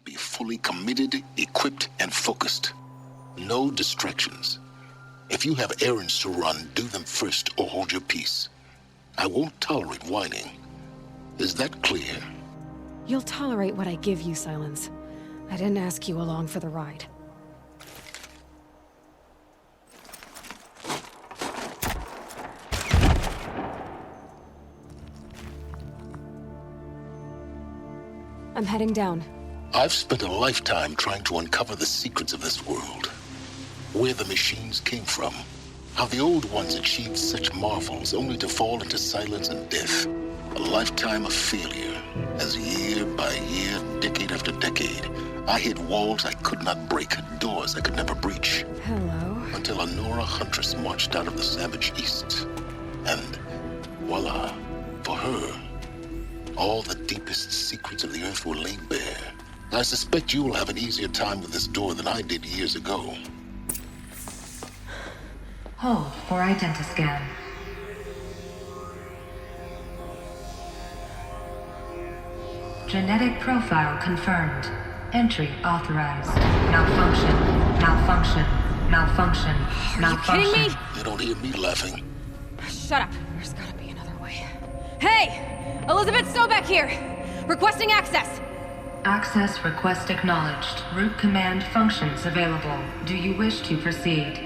Be fully committed, equipped, and focused. No distractions. If you have errands to run, do them first or hold your peace. I won't tolerate whining. Is that clear? You'll tolerate what I give you, Silence. I didn't ask you along for the ride. I'm heading down. I've spent a lifetime trying to uncover the secrets of this world. Where the machines came from. How the old ones achieved such marvels only to fall into silence and death. A lifetime of failure. As year by year, decade after decade, I hit walls I could not break, doors I could never breach. Hello. Until a Nora huntress marched out of the savage east. And voila, for her, all the deepest secrets of the Earth were laid bare. I suspect you will have an easier time with this door than I did years ago. Hold for identiscan. Genetic profile confirmed. Entry authorized. Malfunction. Malfunction. Malfunction. Malfunction. Are you kidding me? You don't hear me laughing. Shut up. There's gotta be another way. Hey! Elizabeth Sobeck here! Requesting access! Access request acknowledged. Root command functions available. Do you wish to proceed?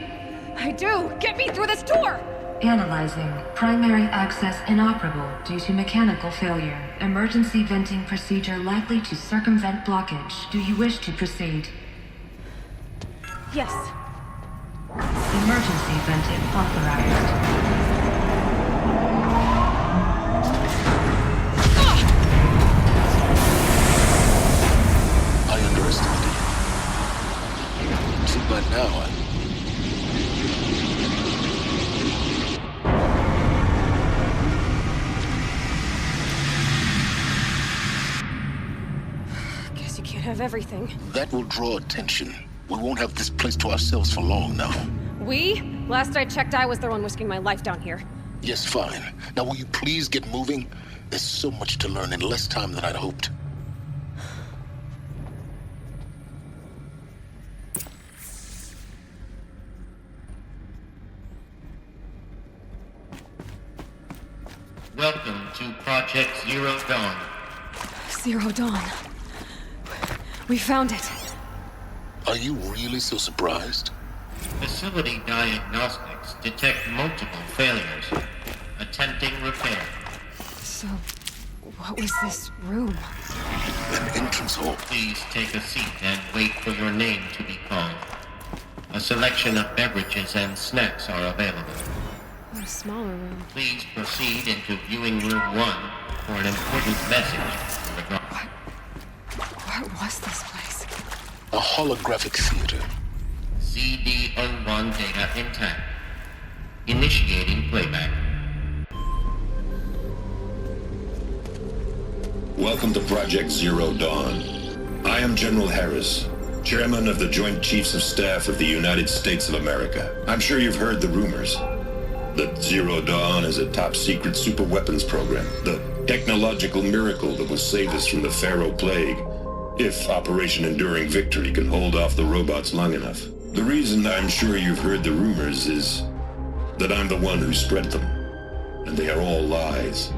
I do! Get me through this door! Analyzing. Primary access inoperable due to mechanical failure. Emergency venting procedure likely to circumvent blockage. Do you wish to proceed? Yes. Emergency venting authorized. I underestimated you. Too bad now Guess you can't have everything. That will draw attention. We won't have this place to ourselves for long now. We? Last I checked, I was the one risking my life down here. Yes, fine. Now will you please get moving? There's so much to learn in less time than I'd hoped. Welcome to Project Zero Dawn. Zero Dawn. We found it. Are you really so surprised? Facility diagnostics detect multiple failures. Attempting repair. So, what was this room? An entrance hall. Please take a seat and wait for your name to be called. A selection of beverages and snacks are available. A smaller room. Please proceed into viewing room 1 for an important message. What was this place? A holographic theater. CD01 data intact. Initiating playback. Welcome to Project Zero Dawn. I am General Harris, Chairman of the Joint Chiefs of Staff of the United States of America. I'm sure you've heard the rumors that Zero Dawn is a top-secret superweapons program, the technological miracle that will save us from the Pharaoh Plague, if Operation Enduring Victory can hold off the robots long enough. The reason I'm sure you've heard the rumors is that I'm the one who spread them, and they are all lies.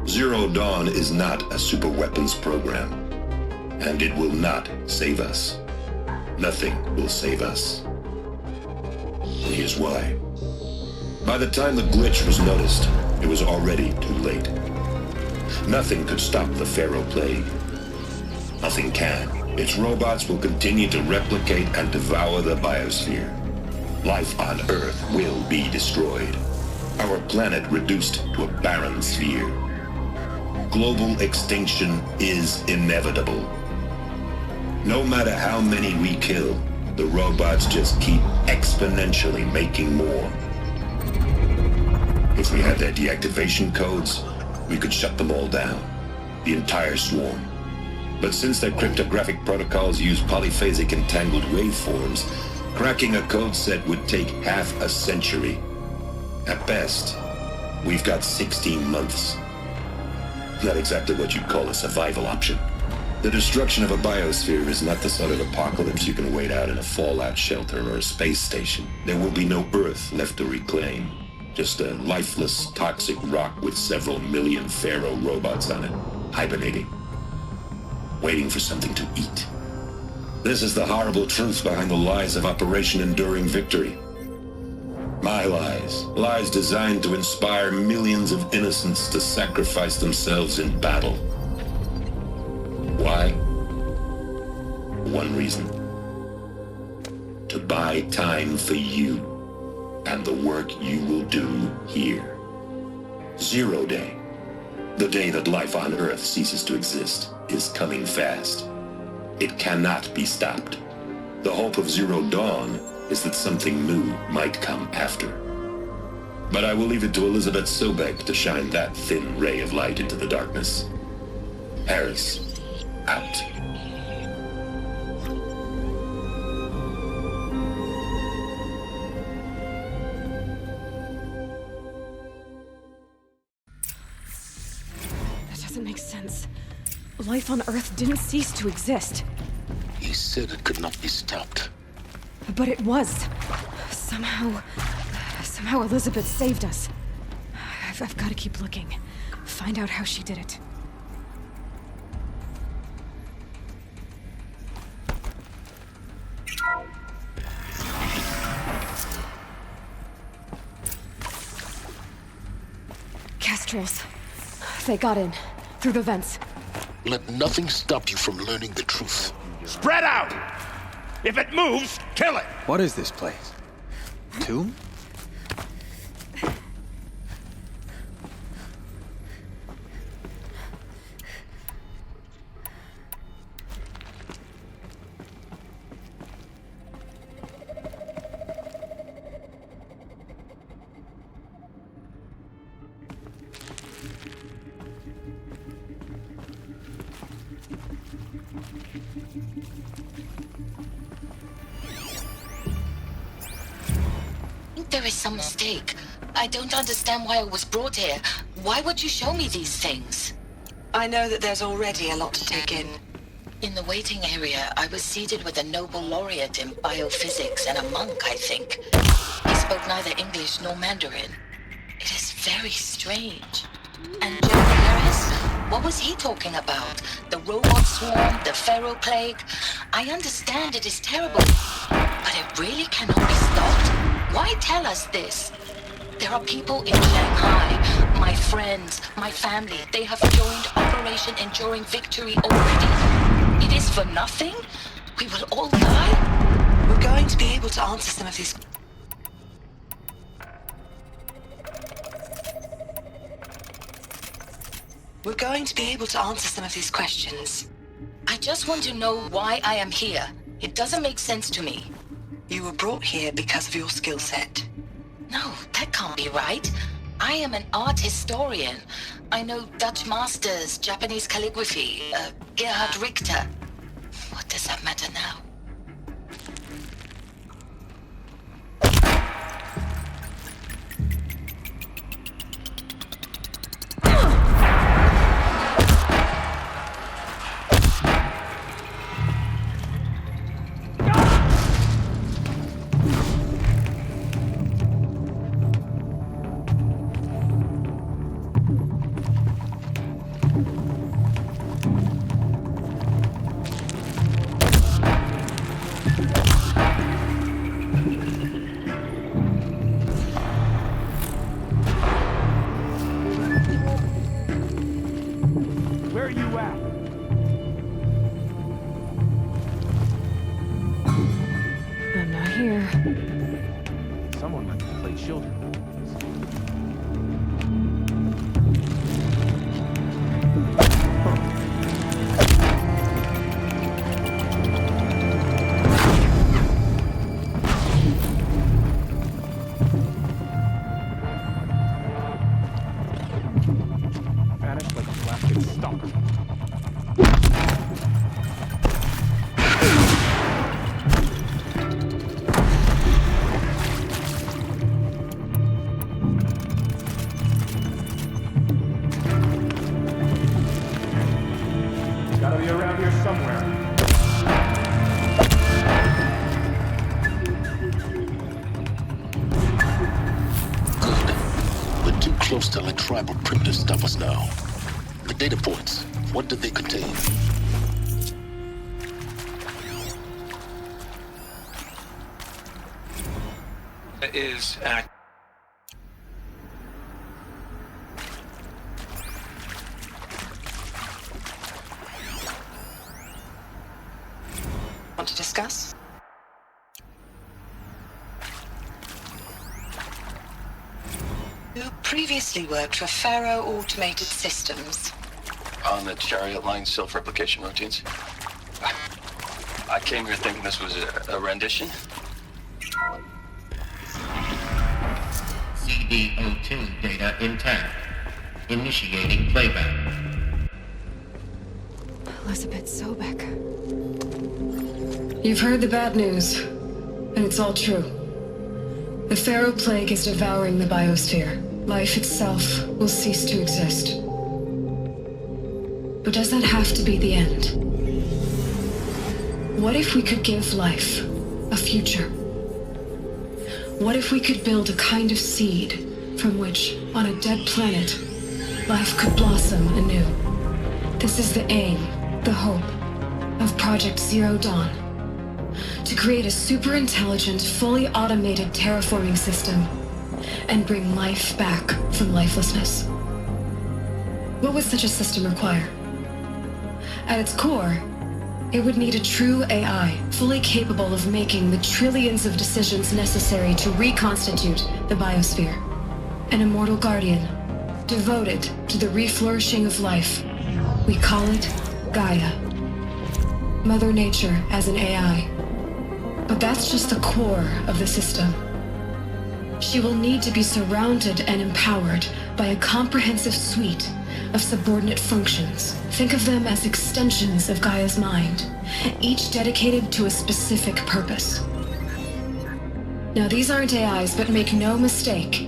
Zero Dawn is not a superweapons program, and it will not save us. Nothing will save us. Here's why. By the time the glitch was noticed, it was already too late. Nothing could stop the Pharaoh Plague. Nothing can. Its robots will continue to replicate and devour the biosphere. Life on Earth will be destroyed. Our planet reduced to a barren sphere. Global extinction is inevitable. No matter how many we kill, the robots just keep exponentially making more. If we had their deactivation codes, we could shut them all down, the entire swarm. But since their cryptographic protocols use polyphasic entangled waveforms, cracking a code set would take half a century. At best, we've got 16 months. Not exactly what you'd call a survival option. The destruction of a biosphere is not the sort of apocalypse you can wait out in a fallout shelter or a space station. There will be no Earth left to reclaim. Just a lifeless, toxic rock with several million Pharaoh robots on it, hibernating, waiting for something to eat. This is the horrible truth behind the lies of Operation Enduring Victory. My lies. Lies designed to inspire millions of innocents to sacrifice themselves in battle. Why? One reason. To buy time for you and the work you will do here. Zero Day, the day that life on Earth ceases to exist, is coming fast. It cannot be stopped. The hope of Zero Dawn is that something new might come after. But I will leave it to Elizabeth Sobek to shine that thin ray of light into the darkness. Harris, out. That doesn't make sense. Life on Earth didn't cease to exist. He said it could not be stopped. But it was. Somehow Elizabeth saved us. I've got to keep looking. Find out how she did it. Kestrels. They got in. Through the vents. Let nothing stop you from learning the truth. Spread out! If it moves, kill it! What is this place? Tomb? There is some mistake. I don't understand why I was brought here. Why would you show me these things? I know that there's already a lot to take in. In the waiting area, I was seated with a Nobel laureate in biophysics and a monk, I think. He spoke neither English nor Mandarin. It is very strange. And General Harris? What was he talking about? The robot swarm, the Pharaoh plague? I understand it is terrible, but it really cannot be stopped. Why tell us this? There are people in Shanghai, my friends, my family. They have joined Operation Enduring Victory already. It is for nothing? We will all die? We're going to be able to answer some of these... We're going to be able to answer some of these questions. I just want to know why I am here. It doesn't make sense to me. You were brought here because of your skill set. No, that can't be right. I am an art historian. I know Dutch masters, Japanese calligraphy, Gerhard Richter. What does that matter now? Where are you at? I'm not here. Someone might play children. Vanished like a plastic stalker. around here somewhere. Good. We're too close to let tribal primitives stop us now. The data points, what did they contain? Is Want to discuss? You previously worked for Faro Automated Systems. on the Chariot Line self-replication routines. I came here thinking this was a rendition. CD02 data intact. Initiating playback. Elizabeth Sobek. You've heard the bad news, and it's all true. The Pharaoh Plague is devouring the biosphere. Life itself will cease to exist. But does that have to be the end? What if we could give life a future? What if we could build a kind of seed from which, on a dead planet, life could blossom anew? This is the aim, the hope, of Project Zero Dawn. To create a super-intelligent, fully automated terraforming system and bring life back from lifelessness. What would such a system require? At its core, it would need a true AI, fully capable of making the trillions of decisions necessary to reconstitute the biosphere. An immortal guardian, devoted to the reflourishing of life. We call it Gaia. Mother Nature as an AI. But that's just the core of the system. She will need to be surrounded and empowered by a comprehensive suite of subordinate functions. Think of them as extensions of Gaia's mind, each dedicated to a specific purpose. Now, these aren't AIs, but make no mistake,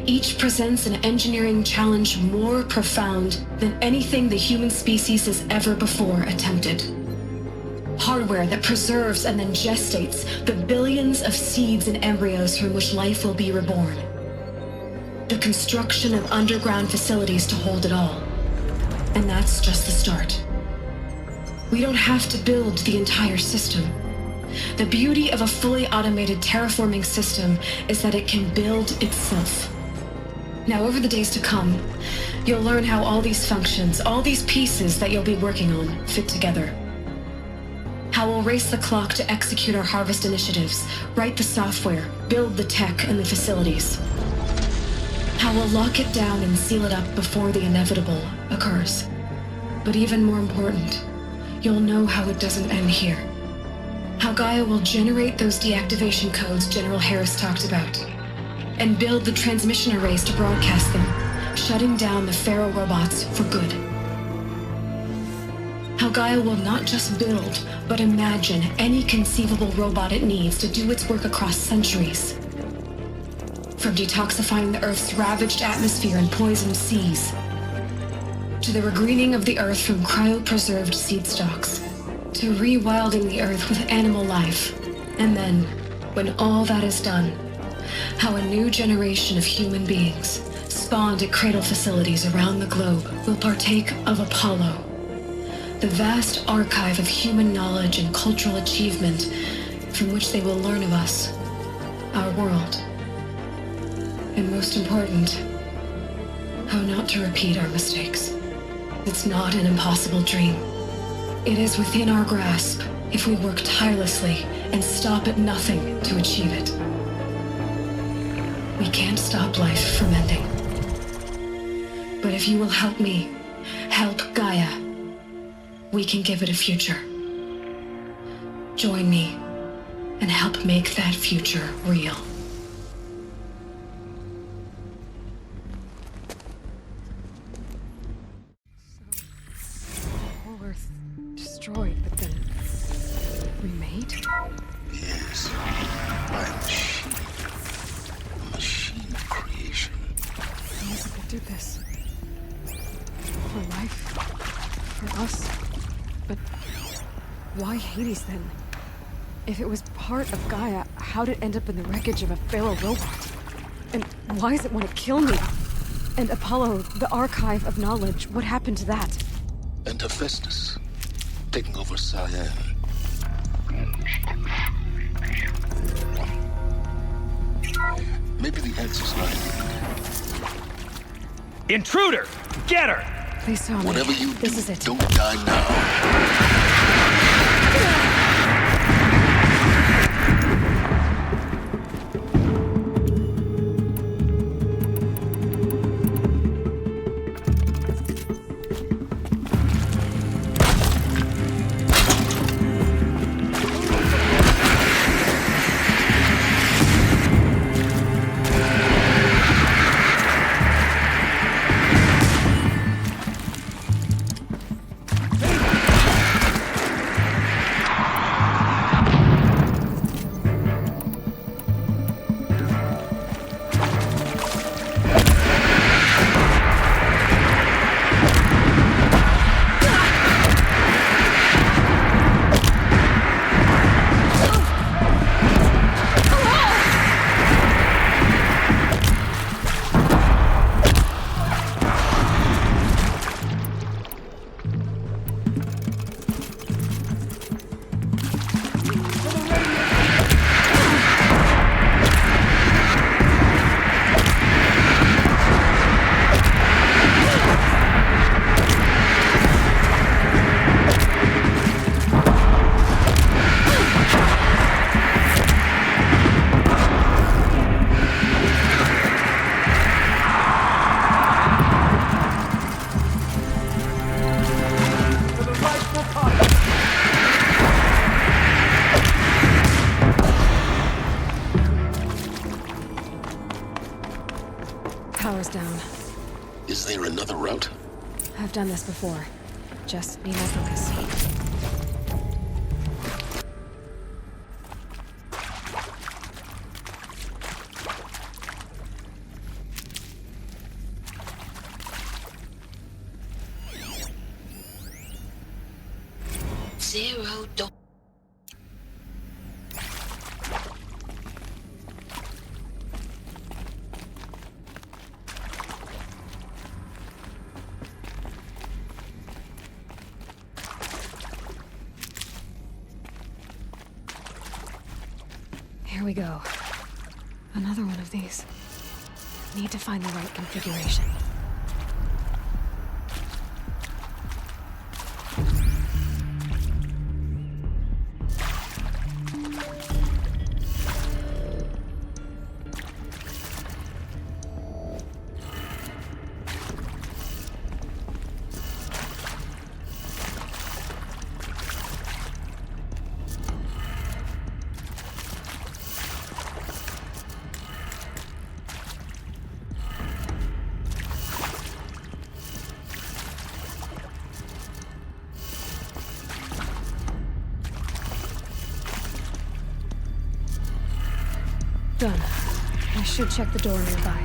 each presents an engineering challenge more profound than anything the human species has ever before attempted. Hardware that preserves and then gestates the billions of seeds and embryos from which life will be reborn. The construction of underground facilities to hold it all. And that's just the start. We don't have to build the entire system. The beauty of a fully automated terraforming system is that it can build itself. Now, over the days to come, you'll learn how all these functions, all these pieces that you'll be working on, fit together. How we'll race the clock to execute our harvest initiatives, write the software, build the tech and the facilities. How we'll lock it down and seal it up before the inevitable occurs. But even more important, you'll know how it doesn't end here. How Gaia will generate those deactivation codes General Harris talked about, and build the transmission arrays to broadcast them, shutting down the Pharaoh robots for good. How Gaia will not just build, but imagine any conceivable robot it needs to do its work across centuries. From detoxifying the Earth's ravaged atmosphere and poisoned seas, to the regreening of the Earth from cryopreserved seed stalks, to rewilding the Earth with animal life. And then, when all that is done, how a new generation of human beings, spawned at cradle facilities around the globe, will partake of Apollo, the vast archive of human knowledge and cultural achievement from which they will learn of us, our world. And most important, how not to repeat our mistakes. It's not an impossible dream. It is within our grasp if we work tirelessly and stop at nothing to achieve it. We can't stop life from ending. But if you will help me, help Gaia, we can give it a future. Join me and help make that future real. Whole Earth destroyed, but then remade? Yes. By a machine. A machine of creation. Elizabeth did this. For life. For us. But why Hades then? If it was part of Gaia, how'd it end up in the wreckage of a Pharaoh robot? And why does it want to kill me? And Apollo, the Archive of Knowledge, what happened to that? And Hephaestus, taking over Cyan. Maybe the answer's not in. Intruder! Get her! They saw me. Whatever you do, this is it. don't die now. Power's down. Is there another route? I've done this before. Just need my focus. Zero Dawn. Here we go. Another one of these. Need to find the right configuration. Done. I should check the door nearby.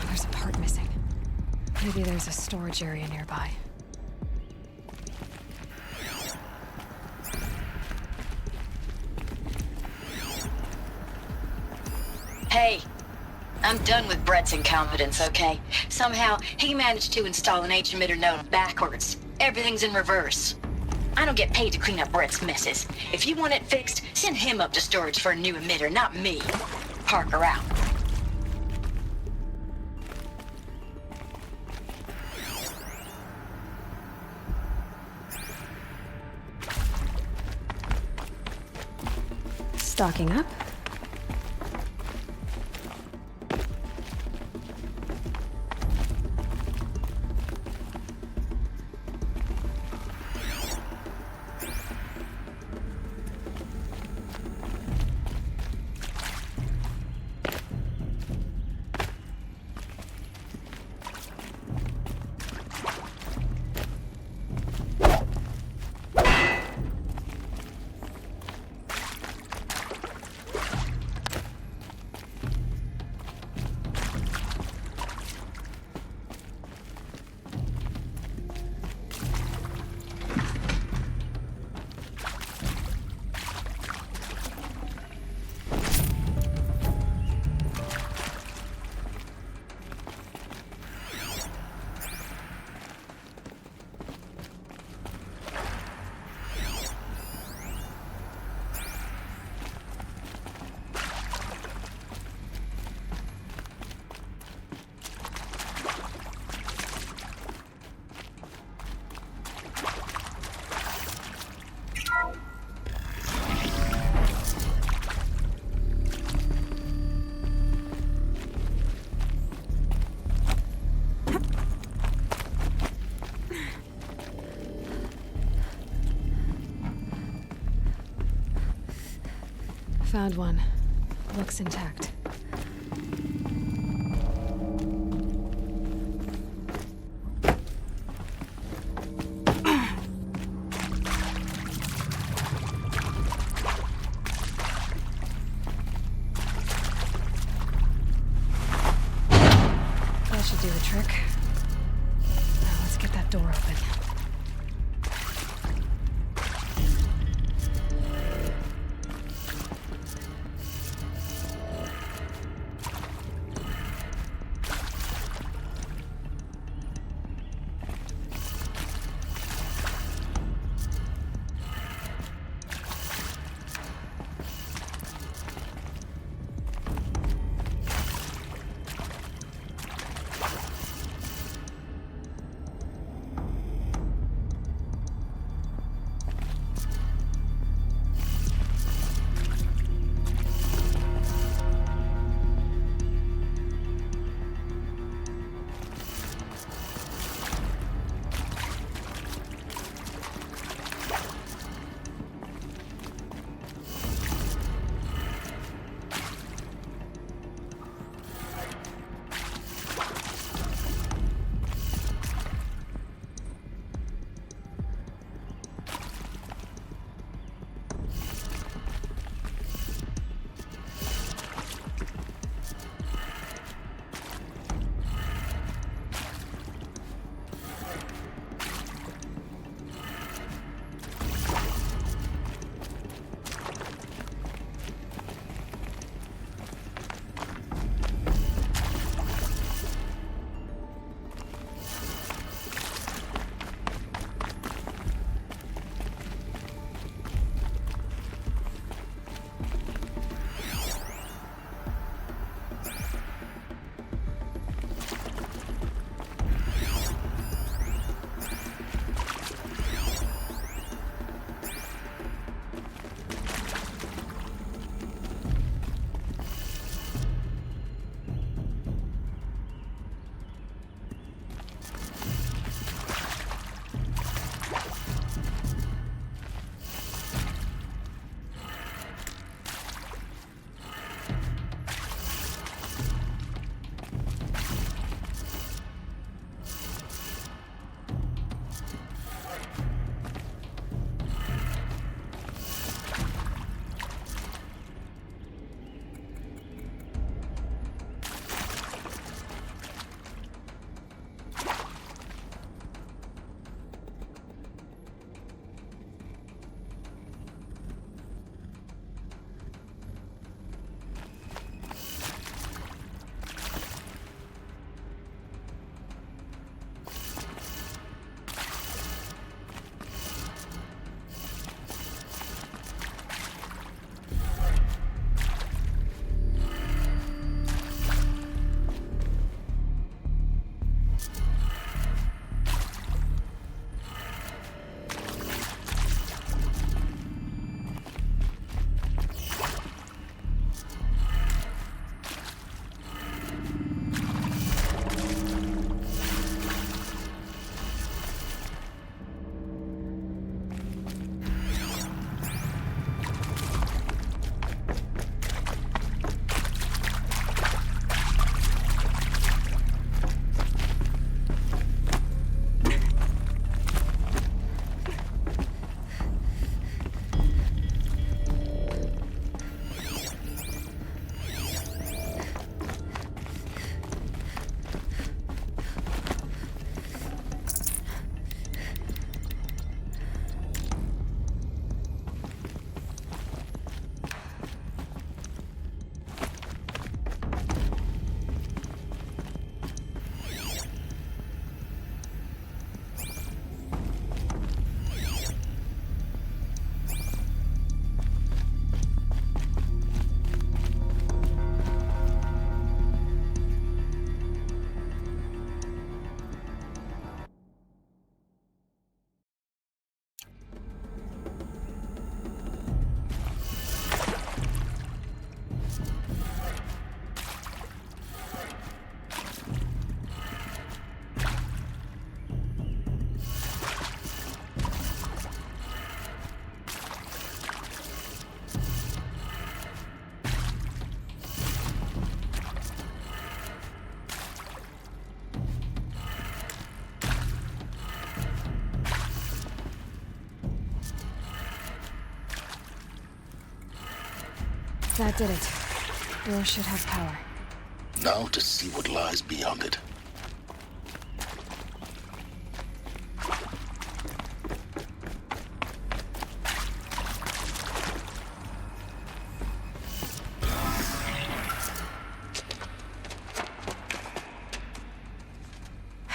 There's a part missing. Maybe there's a storage area nearby. Hey, I'm done with Brett's incompetence, okay? Somehow, he managed to install an H-emitter node backwards. Everything's in reverse. I don't get paid to clean up Brett's messes. If you want it fixed, send him up to storage for a new emitter, not me. Parker out. Stocking up. Found one. Looks intact. That should do the trick. Now let's get that door open. That did it. Door should have power. Now to see what lies beyond it.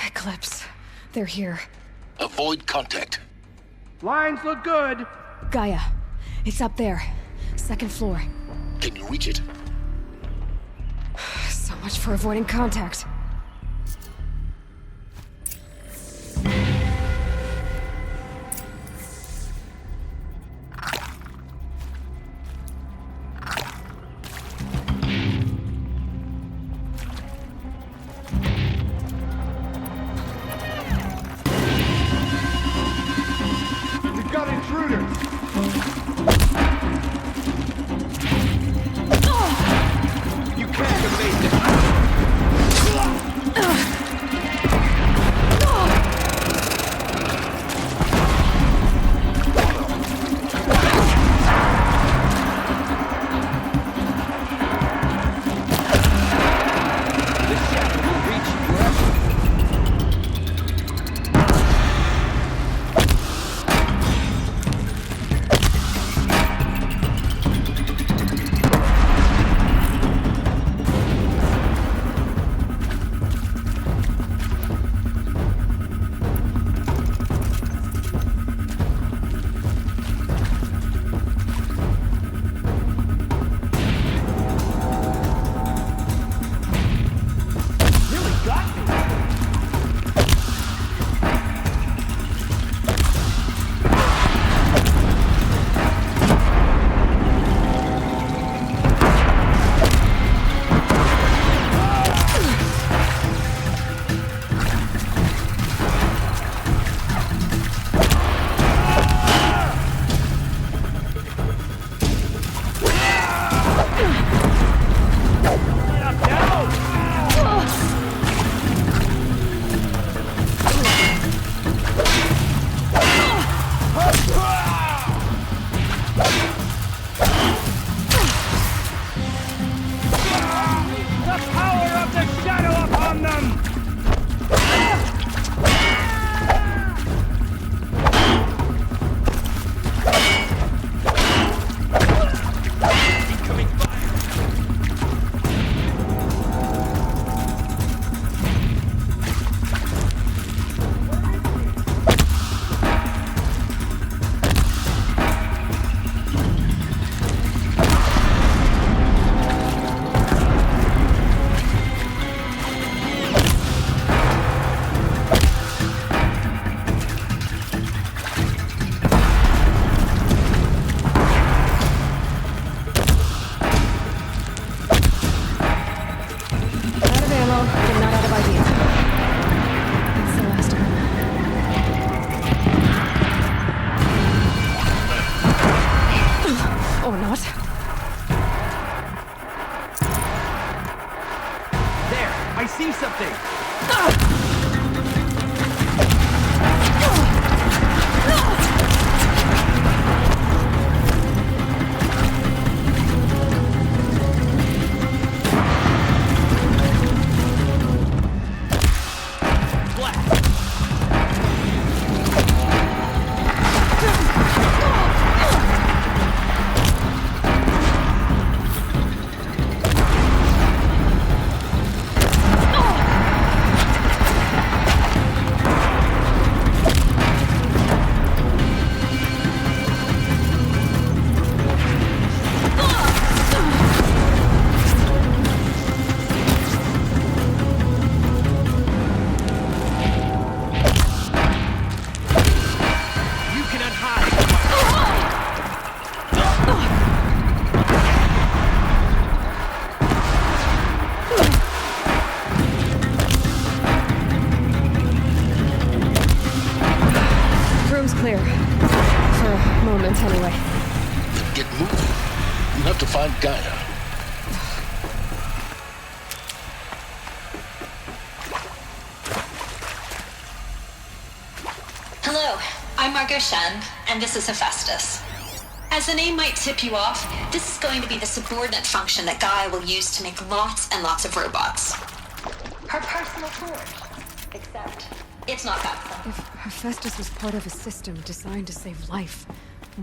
Eclipse. They're here. Avoid contact. Lines look good. Gaia. It's up there. Second floor. Can you reach it? So much for avoiding contact. We've got intruders. You can't evade this. This shadow will reach forever. Really got me. The power of the shadow upon them! Incoming fire! Out of ammo, but not out of ideas. That's the last of them. Or not. There, I see something. Blast. You cannot hide. Room's clear. For a moment, anyway. Then get moving. You have to find Gaia. Hello, I'm Margot Shen, and this is Hephaestus. As the name might tip you off, this is going to be the subordinate function that Gaia will use to make lots and lots of robots. Her personal forge. Except, it's not that simple. If Hephaestus was part of a system designed to save life,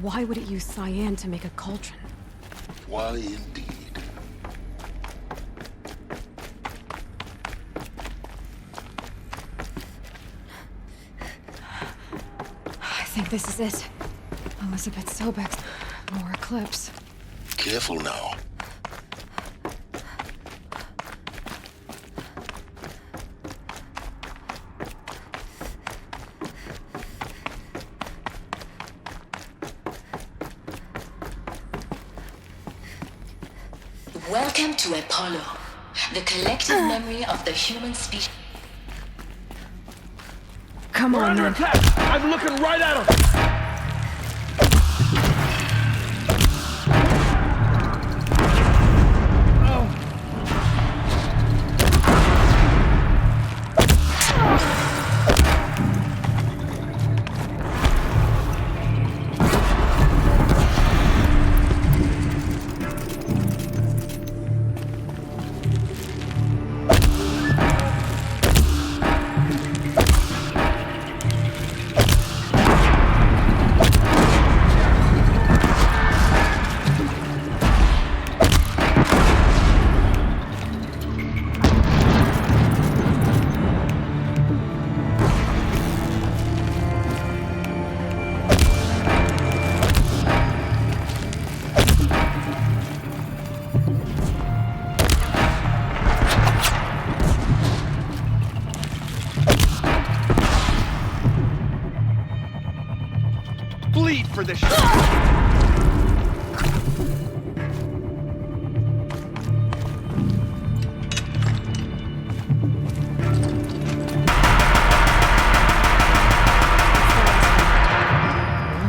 why would it use cyan to make a cauldron? Why indeed? I think this is it. Elizabeth Sobek's more Eclipse. Careful now. Welcome to Apollo, the collective memory of the human species. Come on, Under then. attack! I'm looking right at him! Bleed for this shit!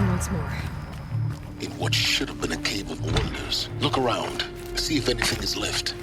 Once more. In what should have been a cave of wonders. Look around. See if anything is left.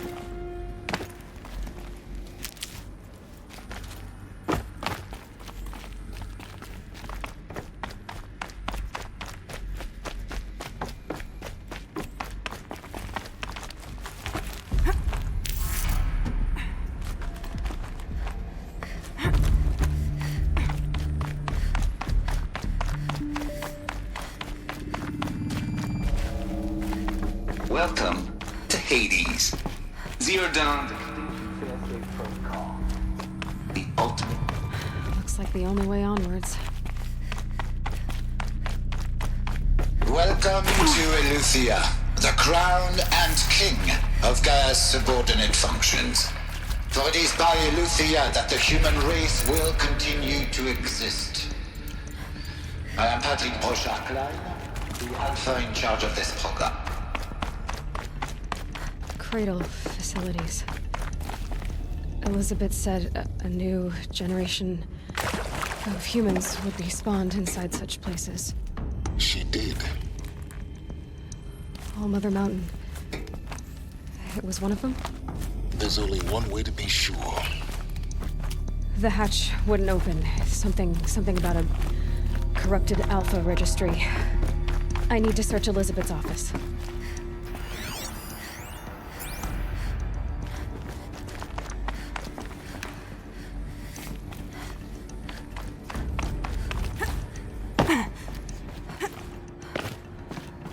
Welcome to Hades. Zero Dawn. The ultimate. Looks like the only way onwards. Welcome to Eleuthia, the crown and king of Gaia's subordinate functions. For it is by Eleuthia that the human race will continue to exist. I am Patrick Brochard-Klein, the Alpha in charge of this program. Cradle facilities. Elizabeth said a new generation of humans would be spawned inside such places. She did. All Mother Mountain. It was one of them? There's only one way to be sure. The hatch wouldn't open. Something about a corrupted Alpha registry. I need to search Elizabeth's office.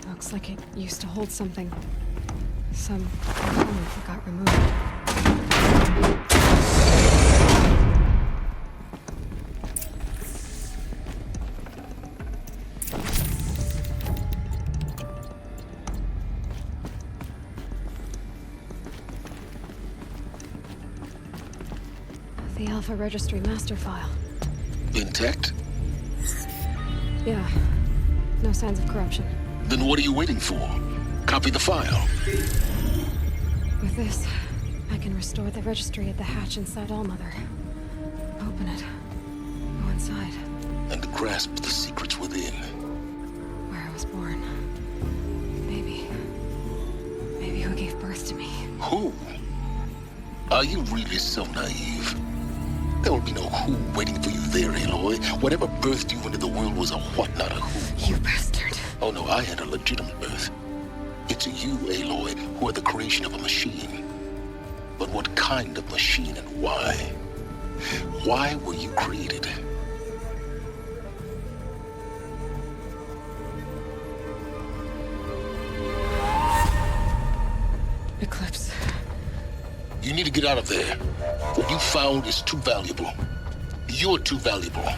Looks like it used to hold something. Some component that got removed. The Alpha Registry master file. Intact? Yeah. No signs of corruption. Then what are you waiting for? Copy the file. With this, I can restore the registry at the hatch inside Allmother. Open it. Go inside. And grasp the secrets within. Where I was born. Maybe who gave birth to me. Who? Are you really so naive? There will be no who waiting for you there, Aloy. Whatever birthed you into the world was a what, not a who. You bastard. Oh no, I had a legitimate birth. It's you, Aloy, who are the creation of a machine. But what kind of machine and why? Why were you created? Eclipse. You need to get out of there. What you found is too valuable. You're too valuable.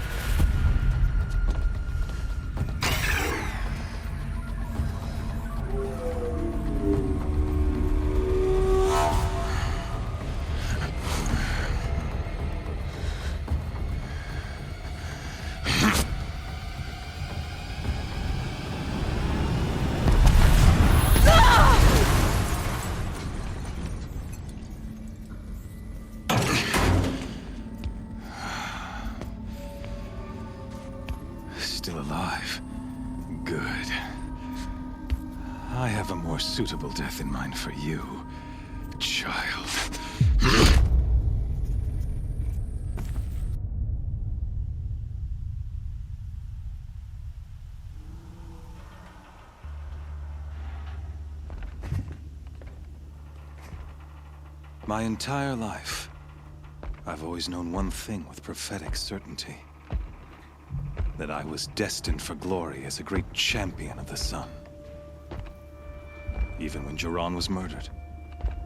Still alive. Good. I have a more suitable death in mind for you, child. My entire life, I've always known one thing with prophetic certainty. That I was destined for glory as a great champion of the sun. Even when Jiran was murdered,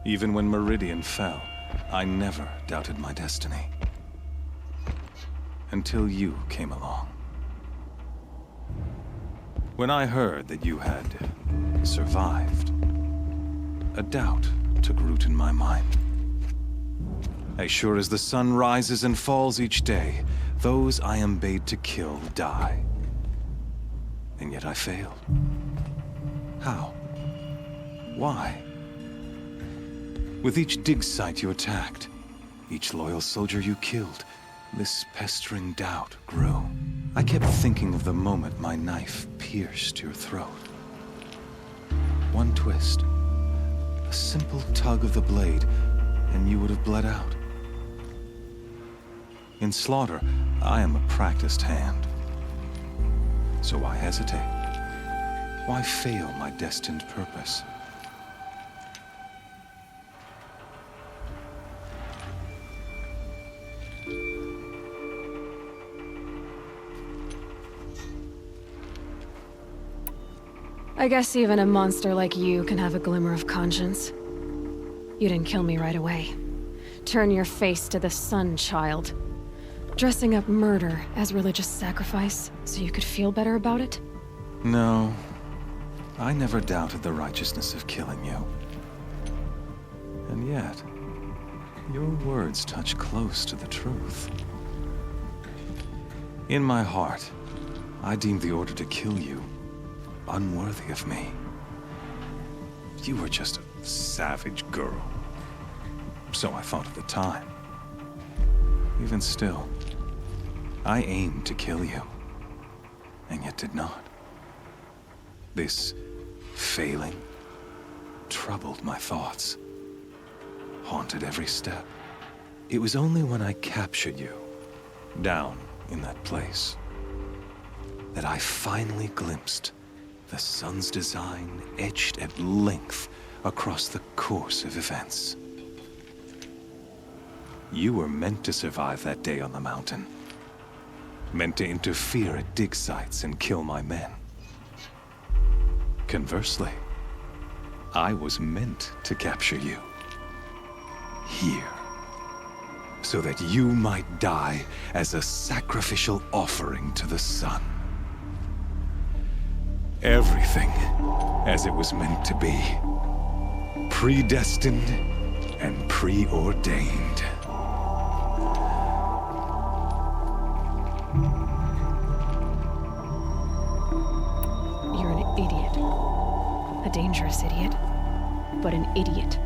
even when Meridian fell, I never doubted my destiny. Until you came along. When I heard that you had survived, a doubt took root in my mind. As sure as the sun rises and falls each day, those I am bade to kill die. And yet I failed. How? Why? With each dig site you attacked, each loyal soldier you killed, this pestering doubt grew. I kept thinking of the moment my knife pierced your throat. One twist, a simple tug of the blade, and you would have bled out. In slaughter, I am a practiced hand. So why hesitate? Why fail my destined purpose? I guess even a monster like you can have a glimmer of conscience. You didn't kill me right away. Turn your face to the sun, child. Dressing up murder as religious sacrifice so you could feel better about it? No. I never doubted the righteousness of killing you. And yet, your words touch close to the truth. In my heart, I deemed the order to kill you unworthy of me. You were just a savage girl. So I thought at the time. Even still, I aimed to kill you, and yet did not. This failing troubled my thoughts, haunted every step. It was only when I captured you, down in that place, that I finally glimpsed the sun's design etched at length across the course of events. You were meant to survive that day on the mountain. Meant to interfere at dig sites and kill my men. Conversely, I was meant to capture you. Here. So that you might die as a sacrificial offering to the sun. Everything as it was meant to be. Predestined and preordained. You're an idiot. A dangerous idiot, but an idiot.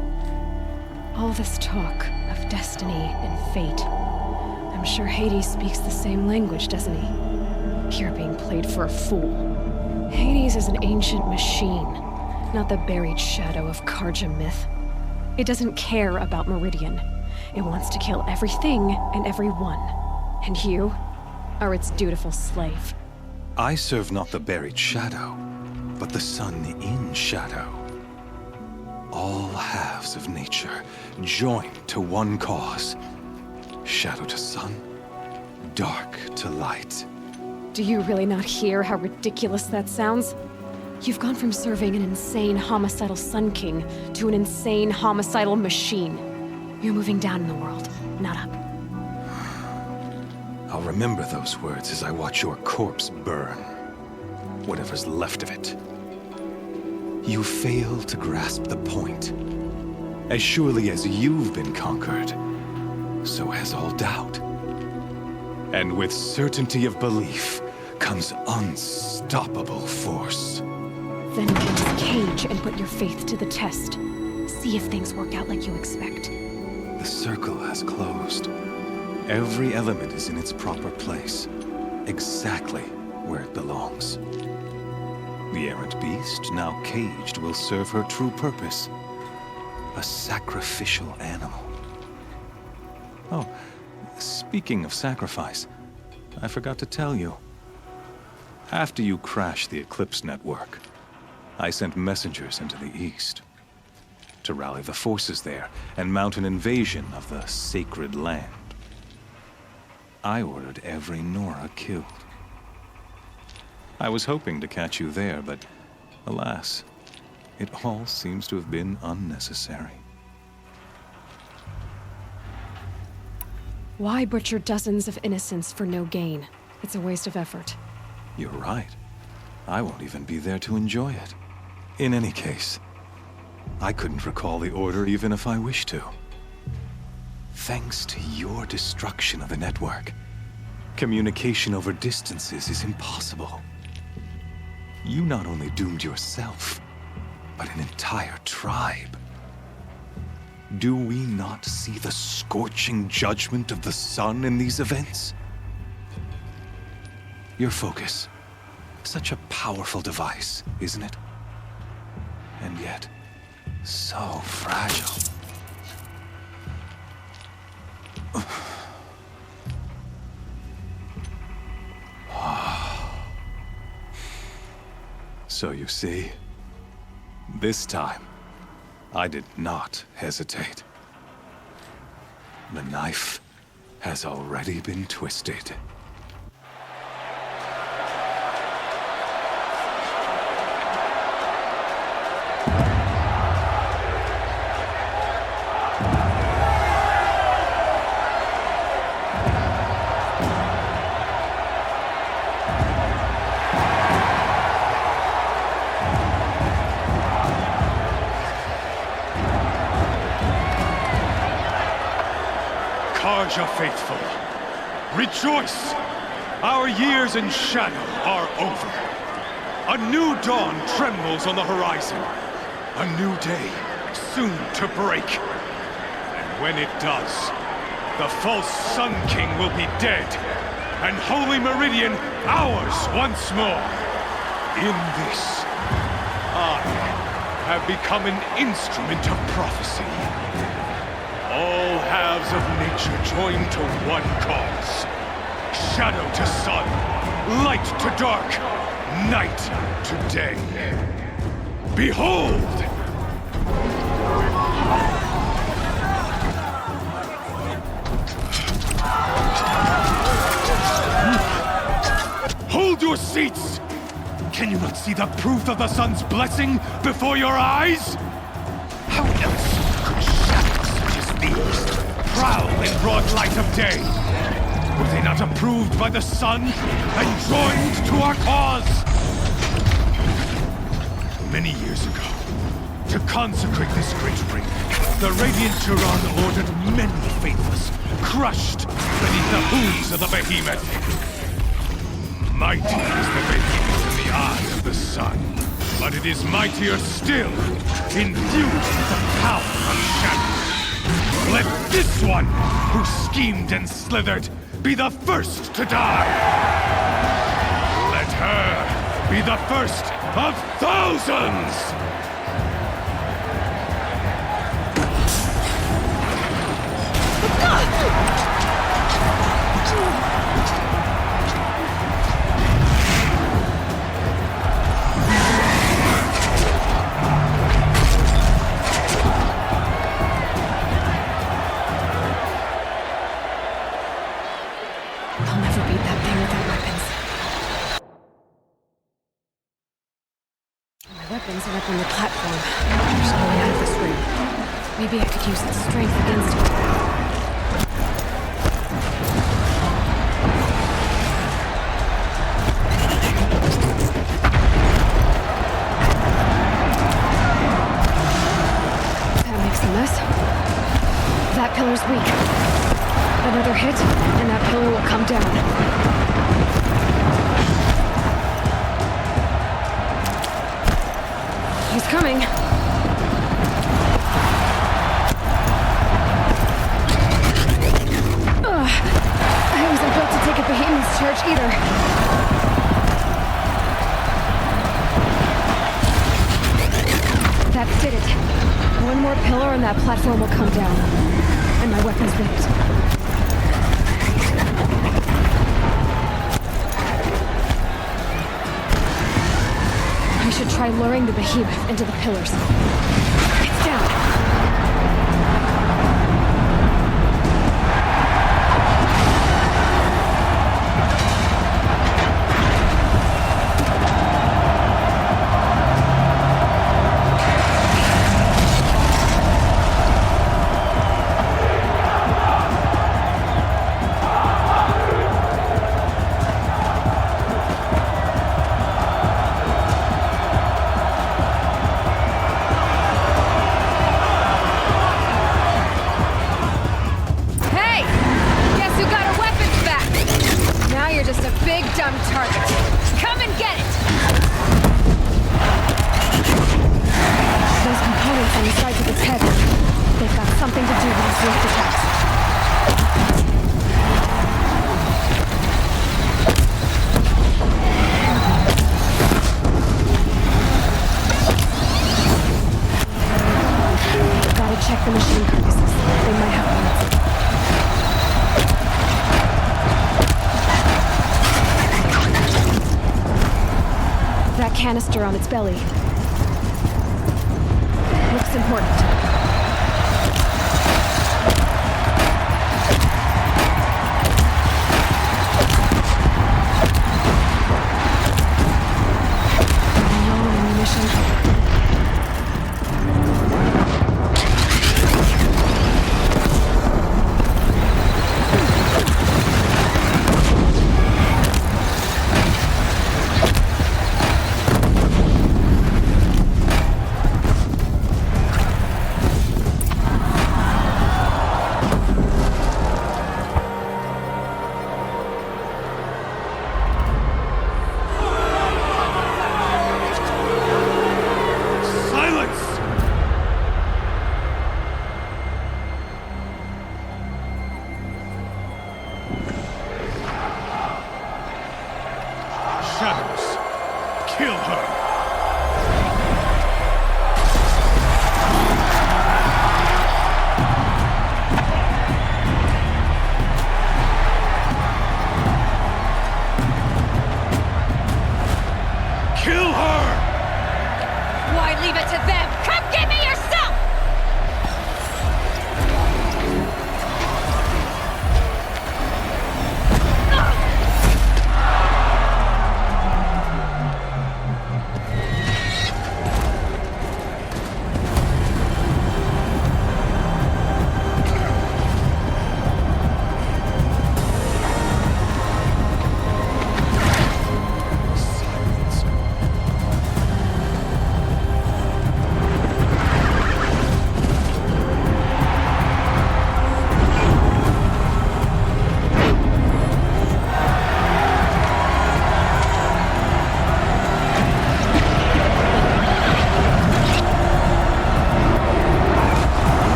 All this talk of destiny and fate. I'm sure Hades speaks the same language, doesn't he? You're being played for a fool. Hades is an ancient machine, not the buried shadow of Karja myth. It doesn't care about Meridian. It wants to kill everything and everyone. And you are its dutiful slave. I serve not the buried shadow, but the sun in shadow. All halves of nature joined to one cause. Shadow to sun, dark to light. Do you really not hear how ridiculous that sounds? You've gone from serving an insane homicidal Sun King to an insane homicidal machine. You're moving down in the world, not up. I'll remember those words as I watch your corpse burn. Whatever's left of it. You fail to grasp the point. As surely as you've been conquered, so has all doubt. And with certainty of belief comes unstoppable force. Then get this cage and put your faith to the test. See if things work out like you expect. The circle has closed. Every element is in its proper place, exactly where it belongs. The errant beast, now caged, will serve her true purpose. A sacrificial animal. Oh, speaking of sacrifice, I forgot to tell you. After you crashed the Eclipse network, I sent messengers into the east to rally the forces there and mount an invasion of the sacred land. I ordered every Nora killed. I was hoping to catch you there, but alas, it all seems to have been unnecessary. Why butcher dozens of innocents for no gain? It's a waste of effort. You're right. I won't even be there to enjoy it. In any case, I couldn't recall the order even if I wished to. Thanks to your destruction of the network, communication over distances is impossible. You not only doomed yourself, but an entire tribe. Do we not see the scorching judgment of the sun in these events? Your focus, such a powerful device, isn't it? And yet, so fragile. So you see, this time, I did not hesitate. The knife has already been twisted. Karja faithful, rejoice! Our years in shadow are over. A new dawn trembles on the horizon. A new day soon to break. And when it does, the false Sun King will be dead, and Holy Meridian ours once more. In this, I have become an instrument of prophecy. All halves of nature joined to one cause. Shadow to sun, light to dark, night to day. Behold! Hold your seats! Can you not see the proof of the sun's blessing before your eyes? How else could shadows such as these prowl in broad light of day? Were they not approved by the sun and joined to our cause? Many years ago, to consecrate this great ring, the Radiant Turan ordered many faithless, crushed beneath the hooves of the behemoth. Mighty is the behemoth in the eye of the sun, but it is mightier still, endued with the power of shadow. Let this one, who schemed and slithered, be the first to die! Let her be the first of thousands! On the platform. There's no way out of this room. Maybe I could use its strength against it. That pillar's weak. Another hit, and that pillar will come down. He's coming. Ugh. I wasn't built to take a behemoth's charge either. That did it. One more pillar and that platform will come down. And my weapon's with it. I should try luring the behemoth into the pillars. It's down. Canister on its belly. Looks important.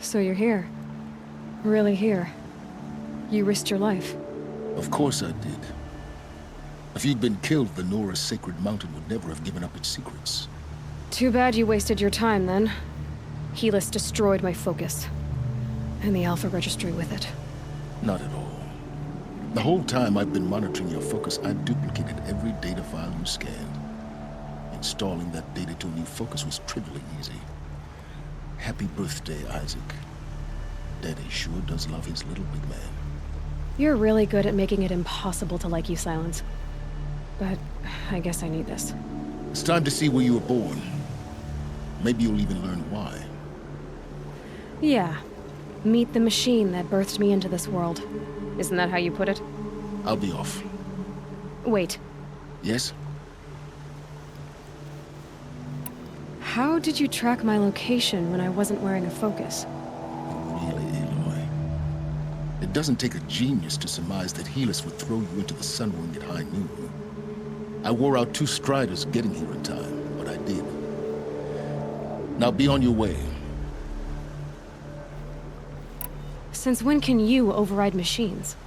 So you're here. Really here. You risked your life. Of course I did. If you'd been killed, the Nora's sacred mountain would never have given up its secrets. Too bad you wasted your time, then. Helis destroyed my focus. And the Alpha Registry with it. Not at all. The whole time I've been monitoring your focus, I've duplicated every data file you scanned. Installing that data to a new focus was trivially easy. Happy birthday, Isaac. Daddy sure does love his little big man. You're really good at making it impossible to like you, Silence. But I guess I need this. It's time to see where you were born. Maybe you'll even learn why. Yeah. Meet the machine that birthed me into this world. Isn't that how you put it? I'll be off. Wait. Yes? How did you track my location when I wasn't wearing a focus? Really, Aloy? It doesn't take a genius to surmise that Helis would throw you into the Sunwing at high noon. I wore out 2 Striders getting here in time, but I did. Now be on your way. Since when can you override machines?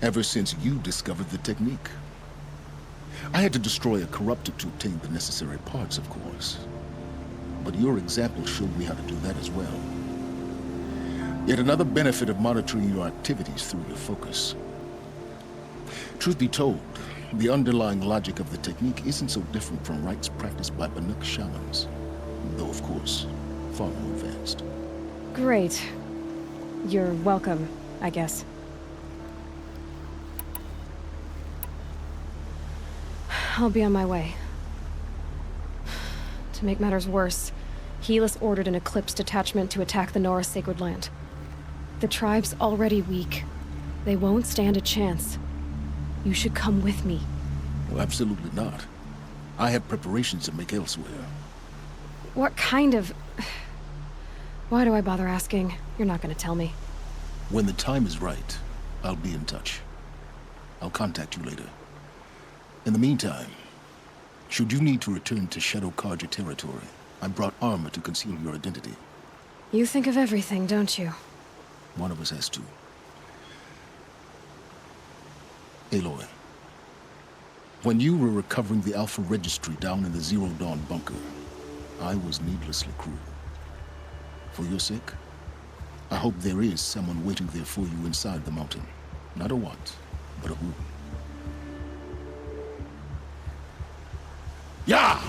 Ever since you discovered the technique. I had to destroy a corruptor to obtain the necessary parts, of course. But your example showed me how to do that as well. Yet another benefit of monitoring your activities through your focus. Truth be told, the underlying logic of the technique isn't so different from rites practiced by Banuk shamans. Though, of course, far more advanced. Great. You're welcome, I guess. I'll be on my way. To make matters worse, Helis ordered an Eclipse detachment to attack the Nora Sacred Land. The tribe's already weak. They won't stand a chance. You should come with me. Well, absolutely not. I have preparations to make elsewhere. What kind of... Why do I bother asking? You're not gonna tell me. When the time is right, I'll be in touch. I'll contact you later. In the meantime, should you need to return to Shadow Carja territory, I brought armor to conceal your identity. You think of everything, don't you? One of us has to. Aloy, when you were recovering the Alpha Registry down in the Zero Dawn bunker, I was needlessly cruel. For your sake, I hope there is someone waiting there for you inside the mountain. Not a what, but a who. Yeah!